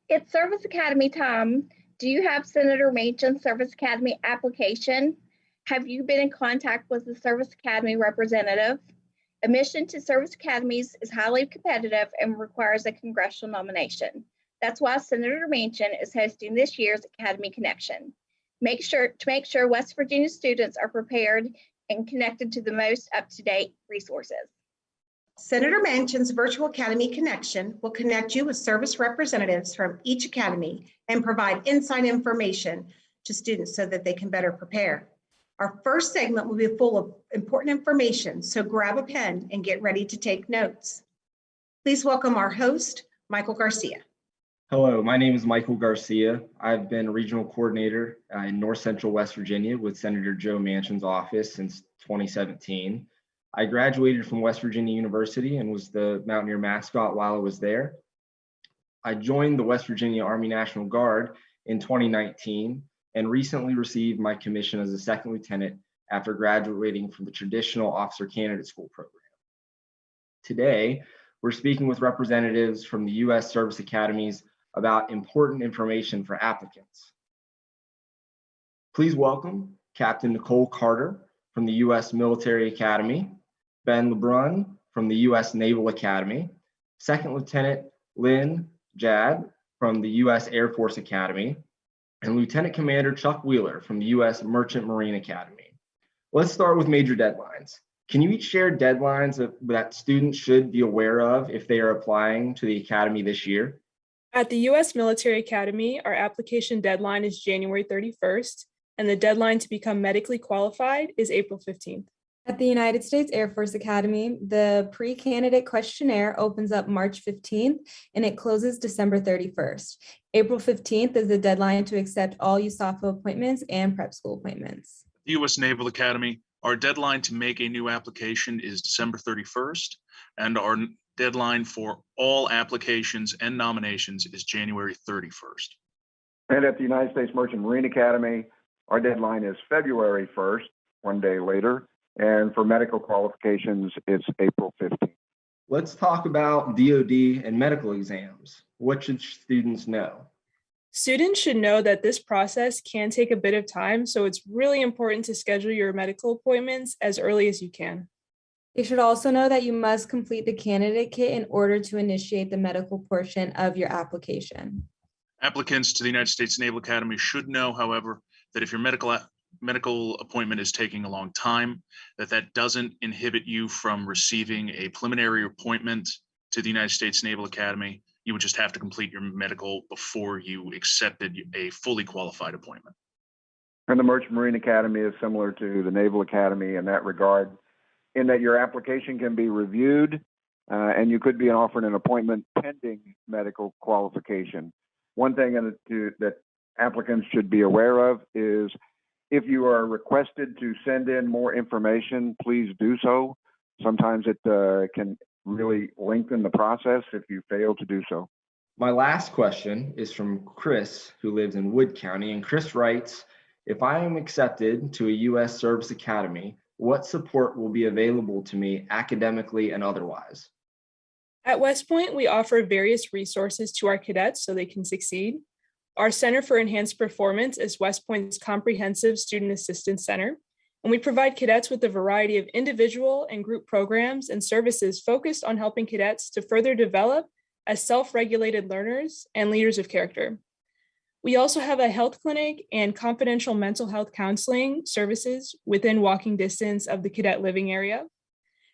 It's Service Academy time. Do you have Senator Manchin's Service Academy application? Have you been in contact with the Service Academy representative? Admission to Service Academies is highly competitive and requires a congressional nomination. That's why Senator Manchin is hosting this year's Academy Connection. Make sure West Virginia students are prepared and connected to the most up-to-date resources. Senator Manchin's Virtual Academy Connection will connect you with service representatives from each academy and provide inside information to students so that they can better prepare. Our first segment will be full of important information, so grab a pen and get ready to take notes. Please welcome our host, Michael Garcia. Hello, my name is Michael Garcia. I've been regional coordinator in North Central West Virginia with Senator Joe Manchin's office since 2017. I graduated from West Virginia University and was the Mountaineer mascot while I was there. I joined the West Virginia Army National Guard in 2019 and recently received my commission as a second lieutenant after graduating from the traditional officer candidate school program. Today, we're speaking with representatives from the U.S. Service Academies about important information for applicants. Please welcome Captain Nicole Carter from the U.S. Military Academy, Ben LeBrun from the U.S. Naval Academy, Second Lieutenant Lynn Jad from the U.S. Air Force Academy, and Lieutenant Commander Chuck Wheeler from the U.S. Merchant Marine Academy. Let's start with major deadlines. Can you each share deadlines that students should be aware of if they are applying to the Academy this year? At the U.S. Military Academy, our application deadline is January 31st, and the deadline to become medically qualified is April 15th. At the United States Air Force Academy, the pre-candidate questionnaire opens up March 15th and it closes December 31st. April 15th is the deadline to accept all USAFA appointments and prep school appointments. The U.S. Naval Academy, our deadline to make a new application is December 31st, and our deadline for all applications and nominations is January 31st. And at the United States Merchant Marine Academy, our deadline is February 1st, one day later. And for medical qualifications, it's April 15th. Let's talk about DoD and medical exams. What should students know? Students should know that this process can take a bit of time, so it's really important to schedule your medical appointments as early as you can. You should also know that you must complete the candidate kit in order to initiate the medical portion of your application. Applicants to the United States Naval Academy should know, however, that if your medical appointment is taking a long time, that doesn't inhibit you from receiving a preliminary appointment to the United States Naval Academy. You would just have to complete your medical before you accepted a fully qualified appointment. And the Merchant Marine Academy is similar to the Naval Academy in that regard, in that your application can be reviewed and you could be offered an appointment pending medical qualification. One thing that applicants should be aware of is if you are requested to send in more information, please do so. Sometimes it can really lengthen the process if you fail to do so. My last question is from Chris, who lives in Wood County, and Chris writes, if I am accepted to a U.S. Service Academy, what support will be available to me academically and otherwise? At West Point, we offer various resources to our cadets so they can succeed. Our Center for Enhanced Performance is West Point's comprehensive student assistance center, and we provide cadets with a variety of individual and group programs and services focused on helping cadets to further develop as self-regulated learners and leaders of character. We also have a health clinic and confidential mental health counseling services within walking distance of the cadet living area.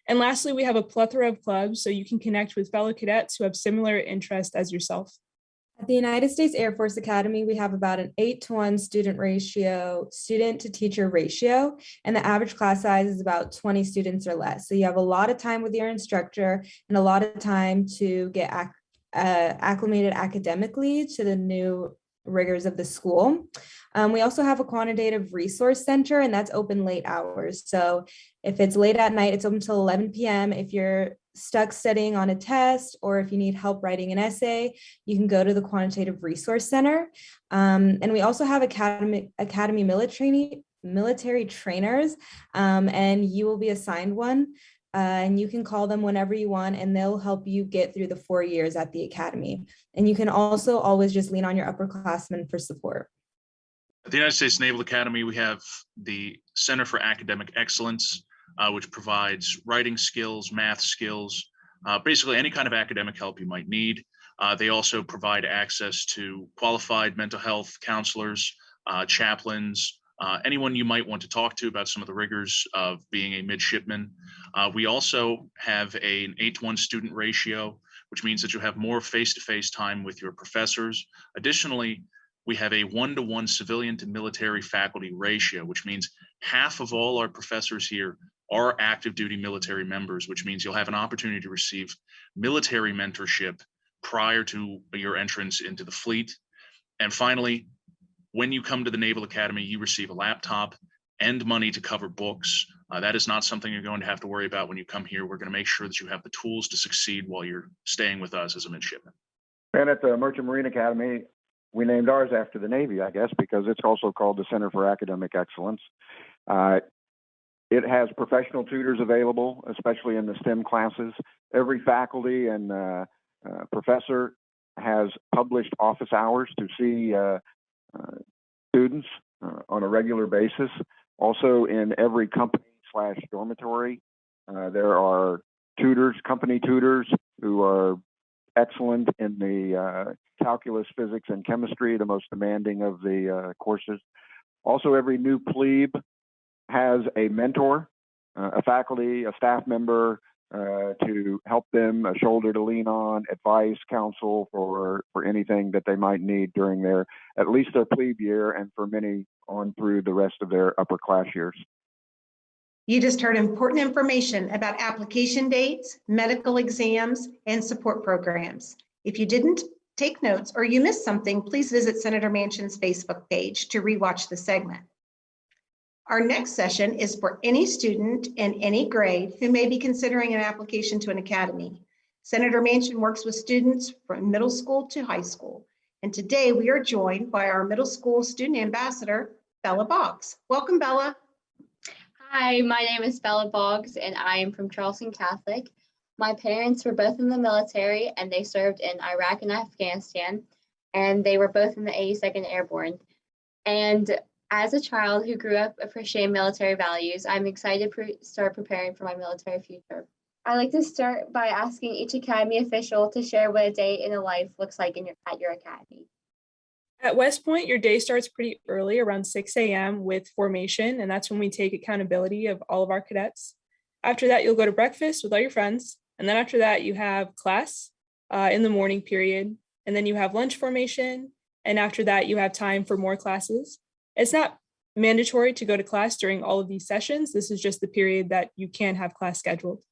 And lastly, we have a plethora of clubs so you can connect with fellow cadets who have similar interests as yourself. At the United States Air Force Academy, we have about an 8-to-1 student to teacher ratio, and the average class size is about 20 students or less. So you have a lot of time with your instructor and a lot of time to get acclimated academically to the new rigors of the school. We also have a quantitative resource center, and that's open late hours. So if it's late at night, it's open until 11 p.m. If you're stuck studying on a test, or if you need help writing an essay, you can go to the Quantitative Resource Center. And we also have Academy military trainers, and you will be assigned one. and you can call them whenever you want, and they'll help you get through the 4 years at the academy. And you can also always just lean on your upperclassmen for support. At the United States Naval Academy, we have the Center for Academic Excellence, which provides writing skills, math skills, basically any kind of academic help you might need. They also provide access to qualified mental health counselors, chaplains, anyone you might want to talk to about some of the rigors of being a midshipman. We also have an 8-to-1 student ratio, which means that you have more face-to-face time with your professors. Additionally, we have a 1-to-1 civilian to military faculty ratio, which means half of all our professors here are active duty military members, which means you'll have an opportunity to receive military mentorship prior to your entrance into the fleet. And finally, when you come to the Naval Academy, you receive a laptop and money to cover books. That is not something you're going to have to worry about when you come here. We're going to make sure that you have the tools to succeed while you're staying with us as a midshipman. And at the Merchant Marine Academy, we named ours after the Navy, I guess, because it's also called the Center for Academic Excellence. It has professional tutors available, especially in the STEM classes. Every faculty and professor has published office hours to see students on a regular basis. Also, in every company/dormitory, there are tutors, company tutors, who are excellent in the calculus, physics, and chemistry, the most demanding of the courses. Also, every new plebe has a mentor, a faculty, a staff member to help them, a shoulder to lean on, advice, counsel for anything that they might need during their, at least their plebe year, and for many on through the rest of their upper class years. You just heard important information about application dates, medical exams, and support programs. If you didn't take notes or you missed something, please visit Senator Manchin's Facebook page to rewatch the segment. Our next session is for any student in any grade who may be considering an application to an academy. Senator Manchin works with students from middle school to high school. And today we are joined by our middle school student ambassador, Bella Boggs. Welcome, Bella. Hi, my name is Bella Boggs, and I am from Charleston Catholic. My parents were both in the military, and they served in Iraq and Afghanistan, and they were both in the 82nd Airborne. And as a child who grew up appreciating military values, I'm excited to start preparing for my military future. I'd like to start by asking each academy official to share what a day in a life looks like at your academy. At West Point, your day starts pretty early, around 6 a.m. with formation, and that's when we take accountability of all of our cadets. After that, you'll go to breakfast with all your friends, and then after that, you have class in the morning period, and then you have lunch formation, and after that, you have time for more classes. It's not mandatory to go to class during all of these sessions. This is just the period that you can have class scheduled.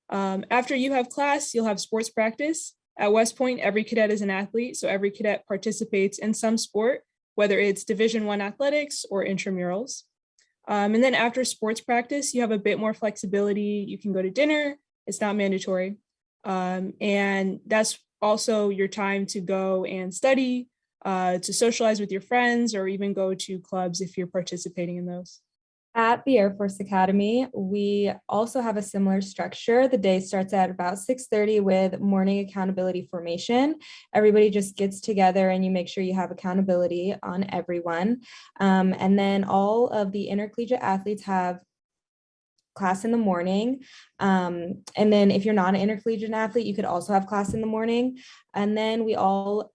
After you have class, you'll have sports practice. At West Point, every cadet is an athlete, so every cadet participates in some sport, whether it's Division I athletics or intramurals. And then after sports practice, you have a bit more flexibility. You can go to dinner. It's not mandatory. And that's also your time to go and study, to socialize with your friends, or even go to clubs if you're participating in those. At the Air Force Academy, we also have a similar structure. The day starts at about 6:30 with morning accountability formation. Everybody just gets together and you make sure you have accountability on everyone. And then all of the intercollegiate athletes have class in the morning. And then if you're not an intercollegiate athlete, you could also have class in the morning. And then we all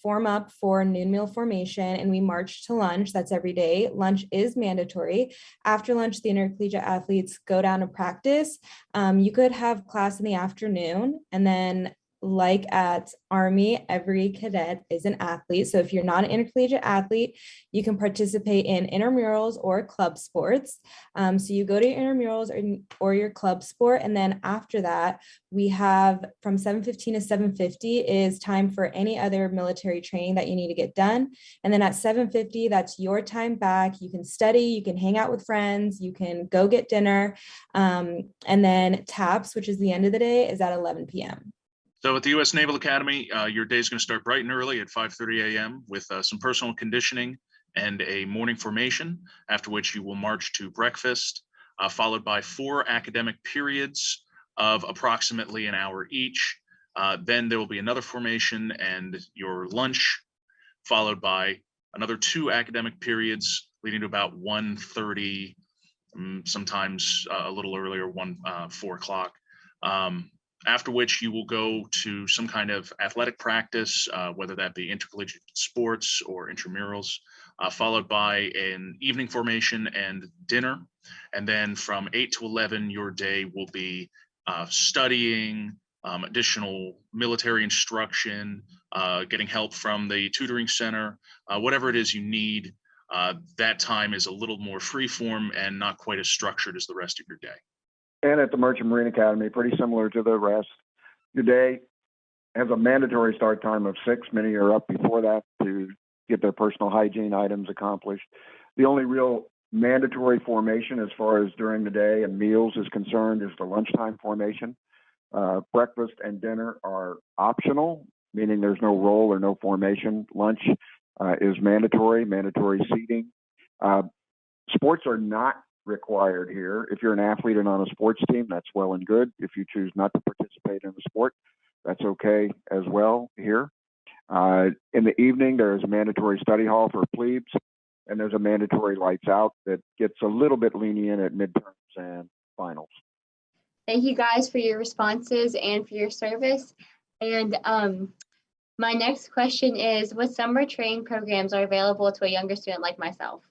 form up for noon meal formation and we march to lunch. That's every day. Lunch is mandatory. After lunch, the intercollegiate athletes go down to practice. You could have class in the afternoon, and then like at Army, every cadet is an athlete. So if you're not an intercollegiate athlete, you can participate in intramurals or club sports. So you go to your intramurals or your club sport. And then after that, we have from 7:15 to 7:50 is time for any other military training that you need to get done. And then at 7:50, that's your time back. You can study, you can hang out with friends, you can go get dinner. And then TAPS, which is the end of the day, is at 11 p.m. So at the U.S. Naval Academy, your day is going to start bright and early at 5:30 a.m. with some personal conditioning and a morning formation, after which you will march to breakfast. followed by 4 academic periods of approximately an hour each. Then there will be another formation and your lunch, followed by another 2 academic periods leading to about 1:30, sometimes a little earlier, 4 o'clock. After which you will go to some kind of athletic practice, whether that be intercollegiate sports or intramurals, followed by an evening formation and dinner. And then from 8 to 11, your day will be studying, additional military instruction, getting help from the tutoring center, whatever it is you need. That time is a little more freeform and not quite as structured as the rest of your day. And at the Merchant Marine Academy, pretty similar to the rest. Your day has a mandatory start time of 6. Many are up before that to get their personal hygiene items accomplished. The only real mandatory formation as far as during the day and meals is concerned is the lunchtime formation. Breakfast and dinner are optional, meaning there's no roll or no formation. Lunch is mandatory seating. Sports are not required here. If you're an athlete and on a sports team, that's well and good. If you choose not to participate in the sport, that's okay as well here. In the evening, there is a mandatory study hall for plebes, and there's a mandatory lights out that gets a little bit lenient at midterms and finals. Thank you guys for your responses and for your service. And my next question is, what summer training programs are available to a younger student like myself?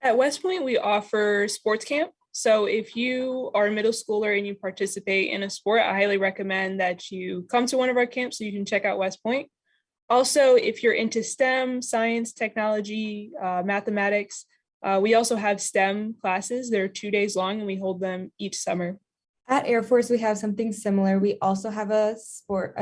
At West Point, we offer sports camp. So if you are a middle schooler and you participate in a sport, I highly recommend that you come to one of our camps so you can check out West Point. Also, if you're into STEM, science, technology, mathematics, we also have STEM classes. They're 2 days long and we hold them each summer. At Air Force, we have something similar. We also have a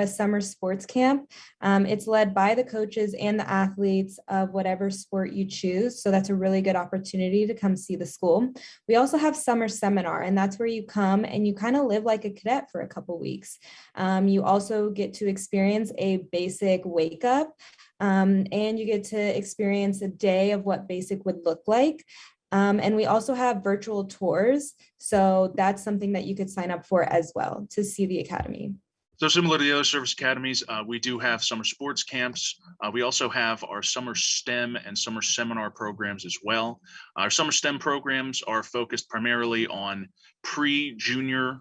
summer sports camp. It's led by the coaches and the athletes of whatever sport you choose. So that's a really good opportunity to come see the school. We also have summer seminar, and that's where you come and you kind of live like a cadet for a couple weeks. You also get to experience a basic wake up, and you get to experience a day of what basic would look like. And we also have virtual tours. So that's something that you could sign up for as well to see the academy. So similar to the other service academies, we do have summer sports camps. We also have our summer STEM and summer seminar programs as well. Our summer STEM programs are focused primarily on pre-junior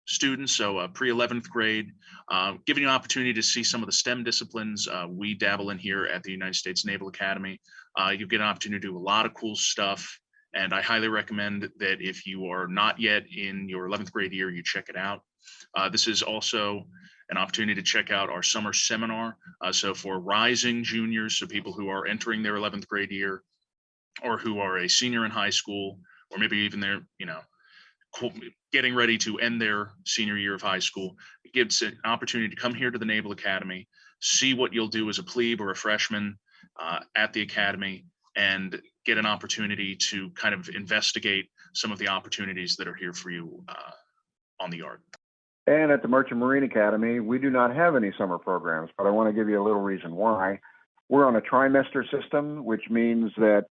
students, so pre-11th grade, giving you an opportunity to see some of the STEM disciplines we dabble in here at the United States Naval Academy. You get an opportunity to do a lot of cool stuff. And I highly recommend that if you are not yet in your 11th grade year, you check it out. This is also an opportunity to check out our summer seminar. So for rising juniors, so people who are entering their 11th grade year, or who are a senior in high school, or maybe even they're, getting ready to end their senior year of high school, it gives an opportunity to come here to the Naval Academy, see what you'll do as a plebe or a freshman at the academy, and get an opportunity to kind of investigate some of the opportunities that are here for you on the yard. And at the Merchant Marine Academy, we do not have any summer programs, but I want to give you a little reason why. We're on a trimester system, which means that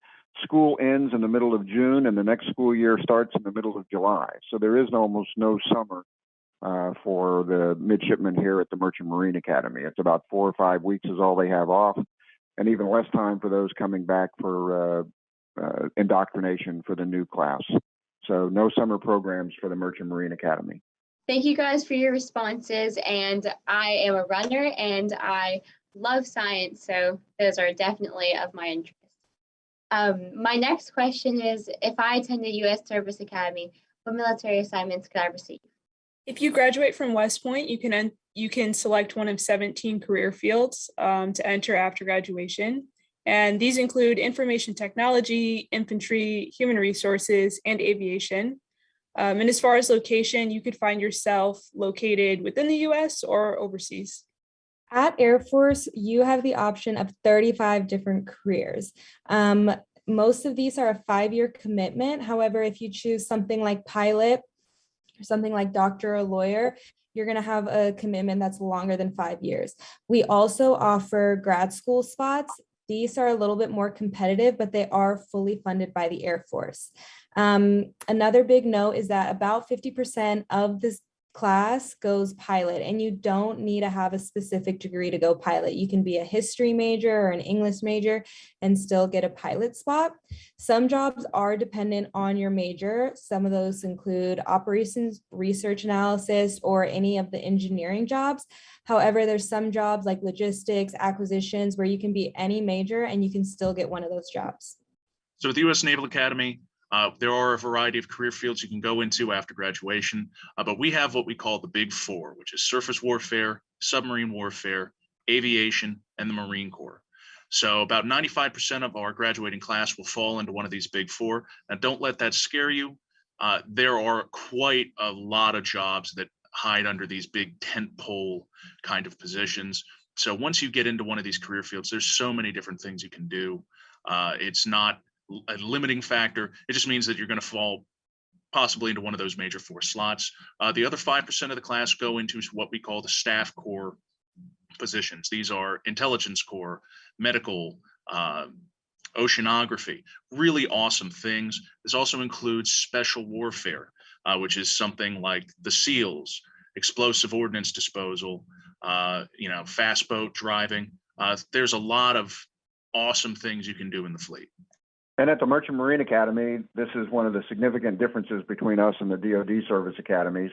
school ends in the middle of June and the next school year starts in the middle of July. So there is almost no summer for the midshipmen here at the Merchant Marine Academy. It's about 4 or 5 weeks is all they have off, and even less time for those coming back for indoctrination for the new class. So no summer programs for the Merchant Marine Academy. Thank you guys for your responses. And I am a runner and I love science, so those are definitely of my interest. My next question is, if I attended U.S. Service Academy, what military assignments could I receive? If you graduate from West Point, you can select one of 17 career fields to enter after graduation. And these include information technology, infantry, human resources, and aviation. And as far as location, you could find yourself located within the US or overseas. At Air Force, you have the option of 35 different careers. Most of these are a 5-year commitment. However, if you choose something like pilot or something like doctor or lawyer, you're going to have a commitment that's longer than 5 years. We also offer grad school spots These are a little bit more competitive, but they are fully funded by the Air Force. Another big note is that about 50% of this class goes pilot, and you don't need to have a specific degree to go pilot. You can be a history major or an English major and still get a pilot spot. Some jobs are dependent on your major. Some of those include operations, research analysis, or any of the engineering jobs. However, there's some jobs like logistics, acquisitions, where you can be any major and you can still get one of those jobs. So at the U.S. Naval Academy, there are a variety of career fields you can go into after graduation, but we have what we call the Big Four, which is surface warfare, submarine warfare, aviation, and the Marine Corps. So about 95% of our graduating class will fall into one of these Big Four. Now, don't let that scare you. There are quite a lot of jobs that hide under these big tentpole kind of positions. So once you get into one of these career fields, there's so many different things you can do. It's not a limiting factor. It just means that you're going to fall possibly into one of those major four slots. The other 5% of the class go into what we call the staff corps positions. These are intelligence corps, medical, oceanography, really awesome things. This also includes special warfare, which is something like the SEALs, explosive ordnance disposal, fast boat driving. There's a lot of awesome things you can do in the fleet. And at the Merchant Marine Academy, this is one of the significant differences between us and the DoD service academies.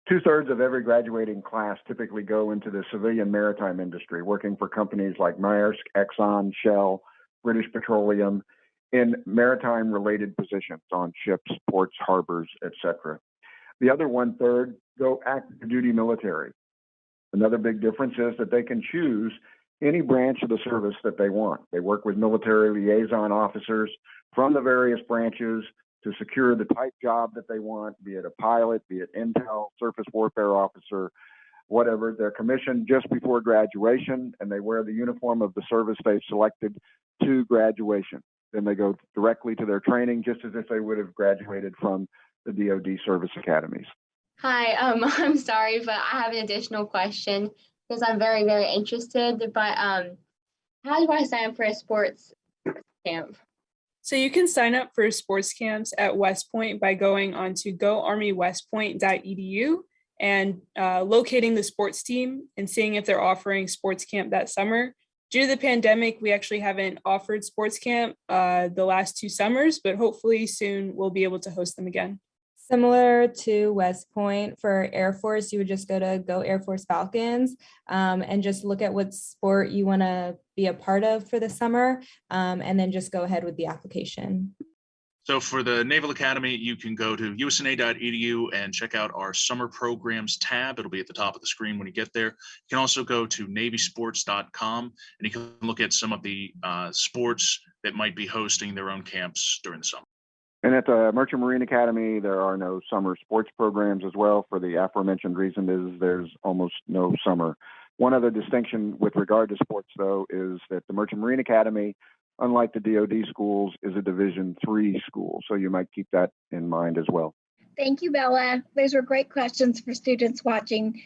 2/3 of every graduating class typically go into the civilian maritime industry, working for companies like Maersk, Exxon, Shell, British Petroleum, in maritime related positions on ships, ports, harbors, etc. The other 1/3 go active duty military. Another big difference is that they can choose any branch of the service that they want. They work with military liaison officers from the various branches to secure the type job that they want, be it a pilot, be it intel, surface warfare officer, whatever. They're commissioned just before graduation, and they wear the uniform of the service they've selected to graduation. Then they go directly to their training, just as if they would have graduated from the DoD service academies. Hi, I'm sorry, but I have an additional question because I'm very, very interested. But how do I sign up for a sports camp? So you can sign up for sports camps at West Point by going on to goarmywestpoint.edu and locating the sports team and seeing if they're offering sports camp that summer. Due to the pandemic, we actually haven't offered sports camp the last 2 summers, but hopefully soon we'll be able to host them again. Similar to West Point, for Air Force, you would just go to Go Air Force Falcons and just look at what sport you want to be a part of for the summer, and then just go ahead with the application. So for the Naval Academy, you can go to usna.edu and check out our summer programs tab. It'll be at the top of the screen when you get there. You can also go to navysports.com and you can look at some of the sports that might be hosting their own camps during the summer. And at the Merchant Marine Academy, there are no summer sports programs as well. For the aforementioned reason is there's almost no summer. One other distinction with regard to sports, though, is that the Merchant Marine Academy, unlike the DoD schools, is a Division III school. So you might keep that in mind as well. Thank you, Bella. Those were great questions for students watching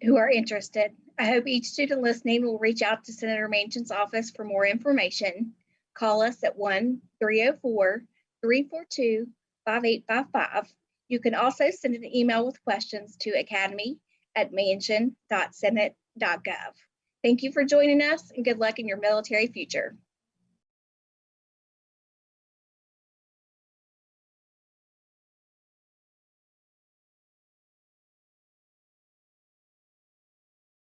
who are interested. I hope each student listening will reach out to Senator Manchin's office for more information. Call us at 1-304-342-5855. You can also send an email with questions to academy@manchin.senate.gov. Thank you for joining us and good luck in your military future.